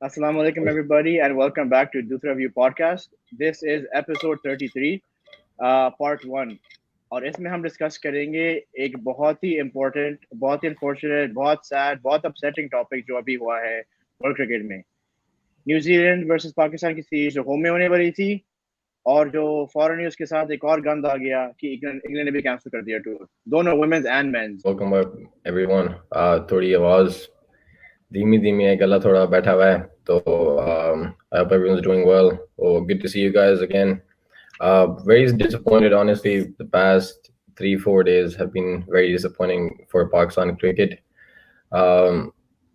Assalamu alaikum, everybody, and welcome back to Dutra View podcast. This is episode 33, part 1. और इसमें हम discuss करेंगे एक बहुत ही इम्पोर्टेंट, बहुत ही अनफॉर्चुनेट, बहुत सैड, बहुत अपसेटिंग टॉपिक जो अभी हुआ है वर्ल्ड क्रिकेट में। न्यूजीलैंड वर्सेस पाकिस्तान की सीरीज जो होम में होने वाली थी, और जो फॉरेन न्यूज के साथ एक और गंद आ गया कि इंग्लैंड ने भी कैंसिल कर दिया टूर, दोनों womens and mens. Welcome back, everyone. थोड़ी आवाज धीमी है, गला थोड़ा बैठा हुआ है, तो I hope everyone's doing well. Oh, good to see you guys again. Very disappointed, honestly. The past 3-4 days have been very disappointing for Pakistan cricket.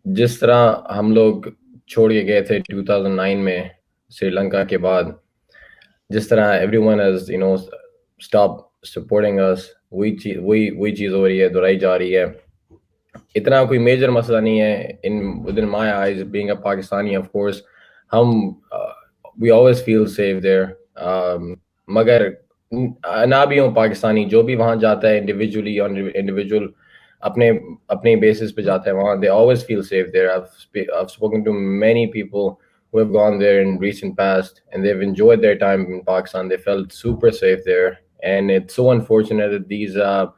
जिस तरह हम लोग छोड़ के गए थे 2009 में श्रीलंका के बाद, जिस तरह everyone has stopped supporting us, वही चीज़ हो रही है, दोहराई जा रही है। इतना कोई मेजर मसला नहीं है within my eyes, being a Pakistani, of course हम we always feel safe there, मगर ना भी हो पाकिस्तानी, जो भी वहाँ जाता है individual अपने basis पे जाता है वहाँ, they always feel safe there. I've spoken to many people who have gone there in recent past, and they've enjoyed their time in Pakistan. They felt super safe there, and it's so unfortunate that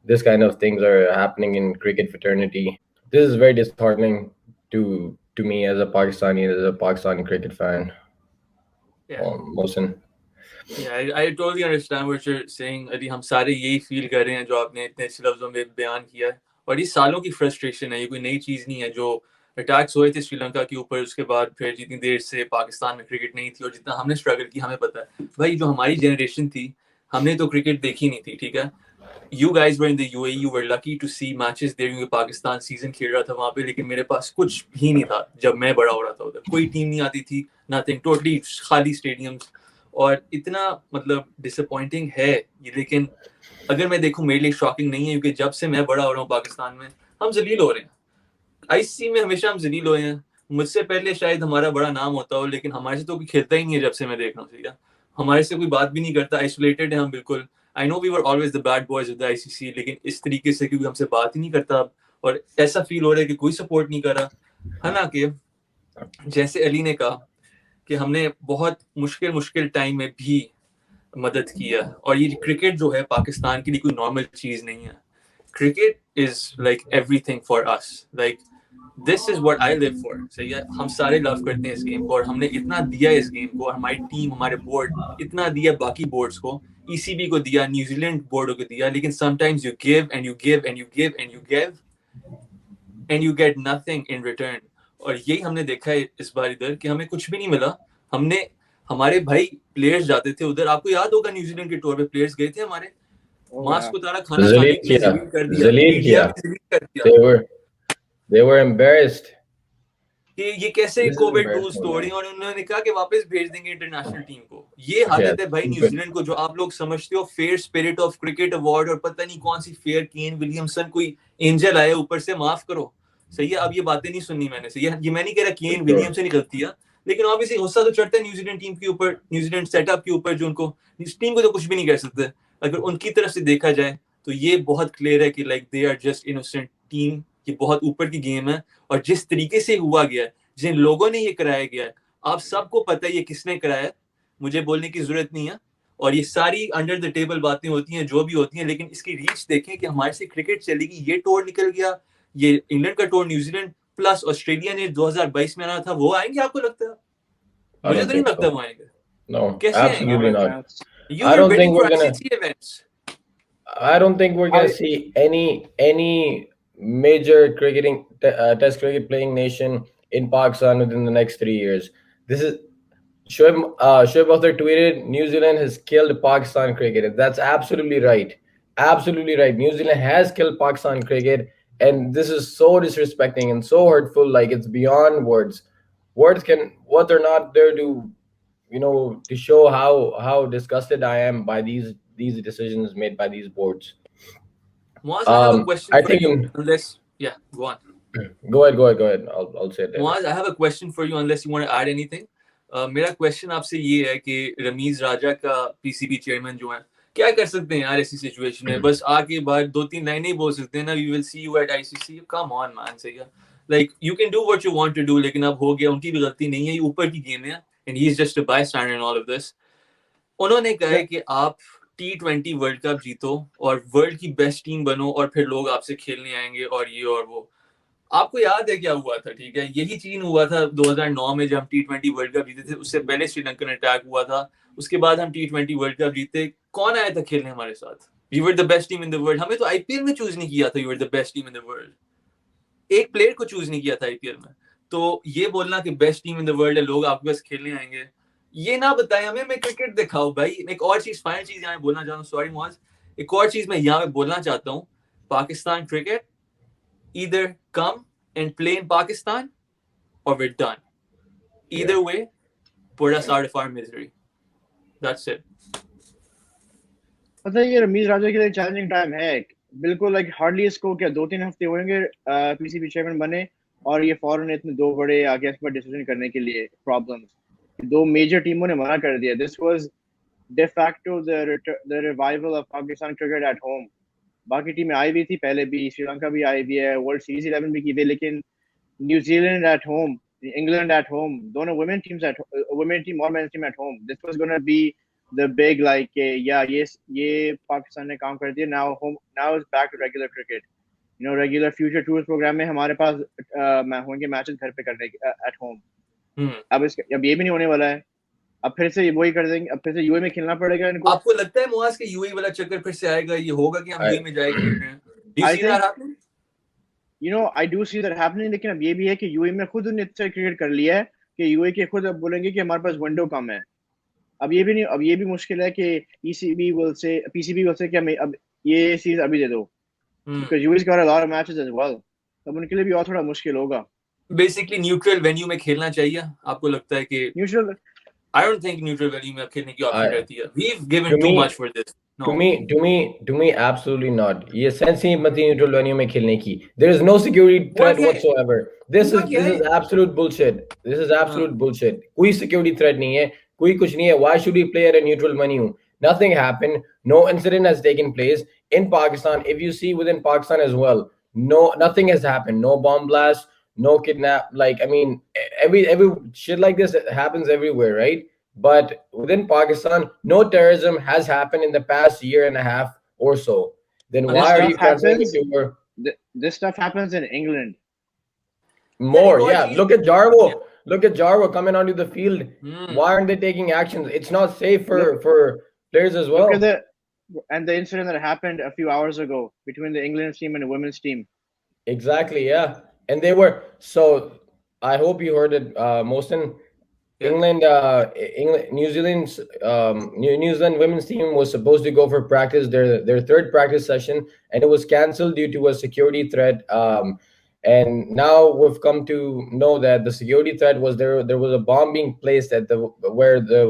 this kind of things are happening in cricket fraternity. This is very disheartening to me as a Pakistani cricket fan. Mohsin. Yeah, I totally understand what you're saying. अभी हम सारे यही feel कर रहे हैं जो आपने इतने अच्छे लफ्जों में बयान किया है, और ये सालों की फ्रस्ट्रेशन है, ये कोई नई चीज़ नहीं है। जो अटैक्स हुए थे श्रीलंका के ऊपर, उसके बाद फिर जितनी देर से पाकिस्तान में क्रिकेट नहीं थी और जितना हमने स्ट्रगल की, हमें पता है भाई, जो हमारी जनरेशन थी, हमने तो क्रिकेट देखी नहीं थी, ठीक है। You guys were in the UAE, you were lucky to see matches there, क्योंकि पाकिस्तान सीजन खेल रहा था वहाँ पे, लेकिन मेरे पास कुछ भी नहीं था जब मैं बड़ा हो रहा था उधर। कोई टीम नहीं आती थी, नथिंग, टोटली खाली स्टेडियम्स, और इतना मतलब डिसअपॉइंटिंग है ये। लेकिन अगर मैं देखूं, मेरे लिए शॉकिंग नहीं है, क्योंकि जब से मैं बड़ा हो रहा हूँ पाकिस्तान में, हम जलील हो रहे हैं। आईसीसी में हमेशा हम जलील हुए हैं। मुझसे पहले शायद हमारा बड़ा नाम होता हो, लेकिन हमारे से तो कोई खेलता ही नहीं है जब से मैं देख रहा हूँ, ठीक है। हमारे से कोई बात भी नहीं करता, आइसोलेटेड है हम बिल्कुल। I know we were always the bad boys of the ICC, लेकिन इस तरीके से क्योंकि हमसे बात ही नहीं करता अब, और ऐसा फील हो रहा है कि कोई सपोर्ट नहीं कर रहा। हालांकि जैसे अली ने कहा कि हमने बहुत मुश्किल टाइम में भी मदद की है, और ये क्रिकेट जो है पाकिस्तान के लिए कोई नॉर्मल चीज नहीं है। Cricket is like everything for us, like this is what I live for. सही है, हम सारे लव करते हैं इस गेम को, और हमने इतना दिया इस गेम को, और हमारी टीम, हमारे बोर्ड इतना दिया बाकी बोर्ड्स को, ईसीबी को दिया, न्यूजीलैंड बोर्ड को दिया, लेकिन sometimes you give and you give and you give and you give and you get nothing in return. और यही हमने देखा है इस बार इधर, कि हमें कुछ भी नहीं मिला। हमारे भाई प्लेयर्स जाते थे उधर, आपको याद होगा न्यूजीलैंड के टूर पे प्लेयर्स गए थे हमारे, मास्क उतारा, खाना खाने के लिए जलील कर दिया, मीडिया भी जलील कर दिया। They were embarrassed कि ये कैसे कोविड रूल्स तोड़े, और उन्होंने कहा कि वापस भेज देंगे इंटरनेशनल टीम को। ये हालत है भाई न्यूजीलैंड को, जो आप लोग समझते हो fair spirit of cricket award, और पता नहीं कौन सी फेयर, केन विलियमसन कोई एंजल आया ऊपर से, माफ करो। सही है, अब ये बातें नहीं सुननी मैंने। सही है, ये मैं नहीं कह रहा केन विलियमसन ही गलती है, लेकिन ऑब्वियसली गुस्सा तो चढ़ता है न्यूजीलैंड टीम के ऊपर, न्यूजीलैंड सेटअप के ऊपर, जो उनको, इस टीम को तो कुछ भी नहीं कह सकते। अगर उनकी तरफ से देखा जाए तो ये बहुत क्लियर है कि like they are just innocent team, ये बहुत ऊपर की गेम है। और जिस तरीके से हुआ गया है, जिन लोगों ने ये कराया गया है, आप सबको पता है ये किसने कराया, मुझे बोलने की जरूरत नहीं है। और ये सारी अंडर द टेबल बातें होती हैं, जो भी होती हैं, लेकिन इसकी रीच देखें कि हमारे से क्रिकेट चलेगी। ये टूर निकल गया, ये इंग्लैंड का टूर, न्यूजीलैंड प्लस ऑस्ट्रेलिया ने 2022 में आना था, वो आएंगे आपको लगता है? मुझे तो नहीं लगता वो आएंगे। No, कैसे absolutely not. You were waiting for ICC events. I don't think we're gonna see any major cricketing test cricket playing nation in Pakistan within the next 3 years. This is Shoaib Akhtar tweeted, New Zealand has killed Pakistan cricket. That's absolutely right. Absolutely right. New Zealand has killed Pakistan cricket, and this is so disrespecting and so hurtful. Like, it's beyond words. Words what they're not there to, to show how disgusted I am by these decisions made by these boards. Muaz, I have a question for you. Go on. Go ahead. I'll say it. Muaz, I have a question for you, unless you want to add anything. मेरा question आपसे ये है कि रमीज राजा का PCB chairman जो है, क्या कर सकते हैं यार ऐसी सिचुएशन में? बस आके बाहर 2-3 लाइनें ही बोल सकते हैं ना, we will see you at ICC. Come on man, सही है। like you can do what you want to do, लेकिन अब हो गया, उनकी भी गलती नहीं है, ये ऊपर की गेम है, and he is just a bystander in all of this. उन्होंने कहा है कि आप T20 वर्ल्ड कप जीतो और वर्ल्ड की बेस्ट टीम बनो और फिर लोग आपसे खेलने आएंगे और ये और वो. आपको याद है क्या हुआ था? ठीक है, यही चीज हुआ था 2009 में जब हम T20 वर्ल्ड कप जीते थे. उससे पहले श्रीलंकन अटैक हुआ था, उसके बाद हम T20 वर्ल्ड कप जीते. कौन आया था खेलने हमारे साथ? We were the best team in the world. हमें तो आईपीएल में चूज नहीं किया था you were the best team in the world. एक प्लेयर को चूज नहीं किया था आईपीएल में. तो ये बोलना कि best team in the world है, लोग आपके पास खेलने आएंगे, ये ना बताएं हमें. मैं क्रिकेट दिखाओ भाई. एक और चीज, फाइनल चीज यहाँ बोलना चाहता हूँ, सॉरी मुआज, एक और चीज मैं यहाँ पे बोलना चाहता हूँ. Pakistan cricket, either come and play in Pakistan or we're done. Either way, put us out of our misery. That's it. पता है ये रमीज राजा के लिए चैलेंजिंग टाइम है बिल्कुल. लाइक हार्डली इसको क्या 2-3 हफ्ते होंगे पीसीबी चेयरमैन बने और ये फौरन इतने दो बड़े आगे इस पर डिसीजन करने के लिए प्रॉब्लम्स. दो मेजर टीमों ने मना कर दिया. This was de facto the revival of Pakistan cricket at home. बाकी टीमें आई हुई थी पहले भी, श्रीलंका भी आई हुई है, वर्ल्ड सीरीज 11 भी की थी, लेकिन New Zealand at home, England at home, दोनों women teams at women team और men team at home. This was gonna be the big like या ये पाकिस्तान ने काम कर दिया. Now is back to regular cricket. You know regular future tours programme में हमारे पास होंगे मैचेस घर पे करने एट होम. अब ये भी नहीं होने वाला है. अब फिर से वही कर देंगे, अब फिर से यूए में खेलना पड़ेगा इनको. आपको लगता है मुआज के यूए वाला चक्कर फिर से आएगा? ये होगा कि हम यूए में जाएंगे? Do you see that happening? You know, I do see that happening. लेकिन अब ये भी है कि यूए में खुद उन्होंने इतना क्रिकेट कर लिया है कि यूए के खुद अब बोलेंगे कि हमारे पास विंडो कम है. अब ये भी नहीं, अब ये भी मुश्किल है कि पीसीबी विल से कि हमें अब ये सीरीज अभी दे दो, because यूए's got a lot of matches as well. तब उनके लिए भी और थोड़ा मुश्किल होगा. बेसिकली न्यूट्रल वेन्यू में खेलना चाहिए. आपको लगता है कि neutral? I don't think neutral venue में खेलने की ऑप्शन रहती है. We've given too much for this. No. To me, absolutely not. ये sense ही मत neutral venue में खेलने की. There is no security threat whatsoever. This is absolute bullshit. This is absolute bullshit. कोई security threat नहीं है, कोई कुछ नहीं है. Why should we play at a neutral venue? Nothing happened. No incident has taken place in Pakistan. If you see within Pakistan as well, nothing has happened. No bomb blast. No kidnap. Like, I mean, every shit like this happens everywhere, right? But within Pakistan, no terrorism has happened in the past year and a half or so. Then why are you canceling your... This stuff happens in England. More, yeah. Look at Jarvo. Look at Jarvo coming onto the field. Why aren't they taking actions? It's not safe for players as well. Look at the incident that happened a few hours ago between the England team and the women's team. Exactly, yeah. And they were, so I hope you heard it, Mohsen. England, New Zealand women's team was supposed to go for practice, their third practice session, and it was cancelled due to a security threat. And now we've come to know that the security threat was there was a bomb being placed at where the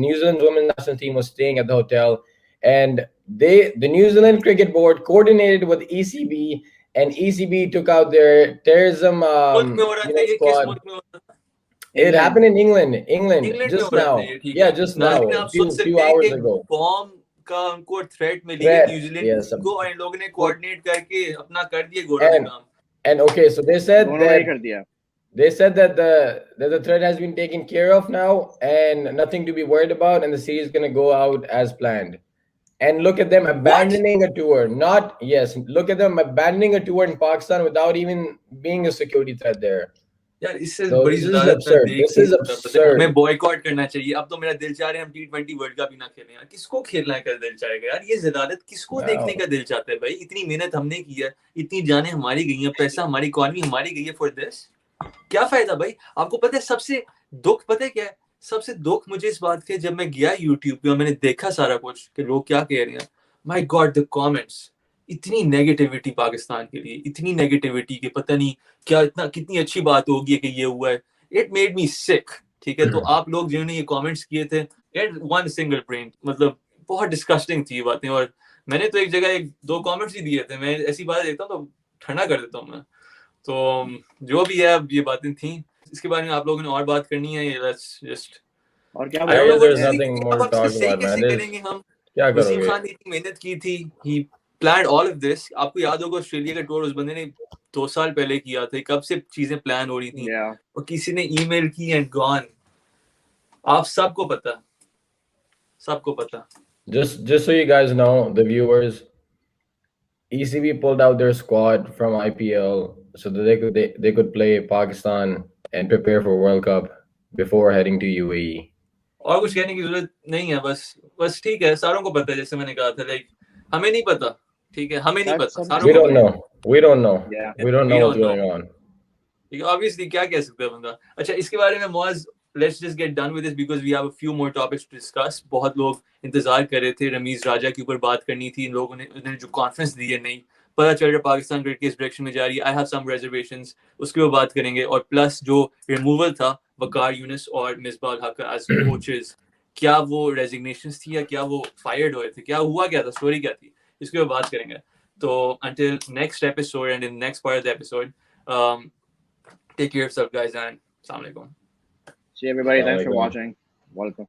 New Zealand women's national team was staying at the hotel, and the New Zealand Cricket Board coordinated with ECB. And ECB took out their terrorism squad. It happened in England just now. Yeah, just now, a few hours ago. Bomb का उनको threat मिली है New Zealand को, और लोगों ने coordinate करके अपना कर दिए गोरा काम. And okay, so they said that the threat has been taken care of now and nothing to be worried about, and the series is going to go out as planned. And look at them abandoning a tour. Look at them abandoning a tour in Pakistan without even being a security threat there. यार इससे So बड़ी this is absurd. हमें boycott करना चाहिए. अब तो मेरा दिल चाह रहा है हम T20 वर्ल्ड कप ही ना खेलें यार. किसको खेलना का दिल चाहेगा यार? ये ज़लालत किसको देखने का दिल चाहता है भाई? इतनी मेहनत हमने की है, इतनी जानें हमारी गई हैं, पैसा हमारी इकोनॉमी हमारी गई है फॉर दिस. क्या फायदा भाई? आपको पता है सबसे दुख पता है क्या है? सबसे दुख मुझे इस बात के, जब मैं गया YouTube पे और मैंने देखा सारा कुछ कि लोग क्या कह रहे हैं. माय गॉड, द कमेंट्स, इतनी नेगेटिविटी पाकिस्तान के लिए, इतनी नेगेटिविटी कि पता नहीं क्या, कितनी अच्छी बात होगी कि ये हुआ है. इट मेड मी सिक. ठीक है, तो आप लोग जिन्होंने ये कमेंट्स किए थे, एट वन सिंगल ब्रेन, मतलब बहुत डिस्कस्टिंग थी ये बातें. और मैंने तो एक जगह 1-2 कमेंट्स ही दिए थे. मैं ऐसी बातें देखता हूँ तो ठंडा कर देता हूँ मैं. तो जो भी है, अब ये बातें थी. इसके बारे में आप लोगों ने और बात करनी है? लेट्स जस्ट, और क्या there's nothing more to talk about, man. करेंगे हम. क्या करोगे? वसीम खान ने इतनी मेहनत की थी, he planned all of this. आपको याद होगा ऑस्ट्रेलिया का टूर उस बंदे ने 2 साल पहले किया था, कब से चीजें प्लान हो रही थी Yeah. और किसी ने ईमेल की एंड गॉन। आप सबको पता, सबको पता। Just so you guys know, the viewers, ECB pulled out their squad from IPL so that they could play Pakistan and prepare for World Cup before heading to UAE. और कुछ कहने की जरूरत नहीं है, बस ठीक है, सारों को पता है, जैसे मैंने कहा था, लाइक हमें नहीं पता, ठीक है, हमें नहीं That's पता, some- सारों We को don't पता। know. We don't know. Yeah. We don't We know what's don't going on. Obviously क्या कह सकता है बंदा। अच्छा, इसके बारे में मौज, let's just get done with this because we have a few more topics to discuss. बहुत लोग इंतजार कर रहे थे, रमीज राजा के ऊपर बात करनी थी, इन लोगों ने उन्होंने जो कॉन्फ्रेंस दी है, नहीं पता चल रहा पाकिस्तान क्रिकेट किस डायरेक्शन में जा रही है। आई हैव सम रिजर्वेशंस, उसके ऊपर बात करेंगे। और प्लस जो रिमूवल था वकार यूनिस और मिसबाह हक एज कोचेस, क्या वो रेजिग्नेशंस थी या क्या वो फायर्ड हुए थे, क्या हुआ, क्या था, स्टोरी क्या थी, इसके ऊपर बात करेंगे। तो until next episode and in the next part of the episode, take care of yourself, guys, and Assalamu alaikum. See everybody. Thanks for Assalamualaikum. watching. Welcome.